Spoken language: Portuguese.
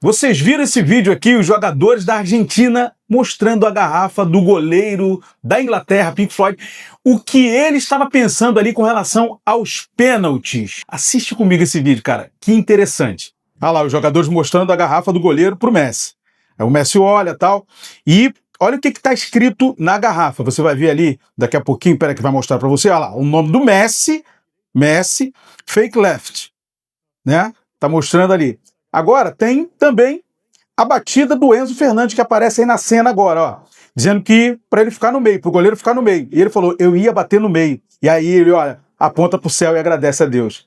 Vocês viram esse vídeo aqui, os jogadores da Argentina mostrando a garrafa do goleiro da Inglaterra, Pink Floyd, o que ele estava pensando ali com relação aos pênaltis. Assiste comigo esse vídeo, cara, que interessante. Olha lá, os jogadores mostrando a garrafa do goleiro pro Messi. Aí o Messi olha e tal, e olha o que está escrito na garrafa. Você vai ver ali daqui a pouquinho, pera que vai mostrar para você, olha lá, o nome do Messi, fake left, né? Tá mostrando ali. Agora, tem também a batida do Enzo Fernandes, que aparece aí na cena agora, ó. Dizendo que para ele ficar no meio, pro goleiro ficar no meio. E ele falou, eu ia bater no meio. E aí ele, olha, aponta pro céu e agradece a Deus.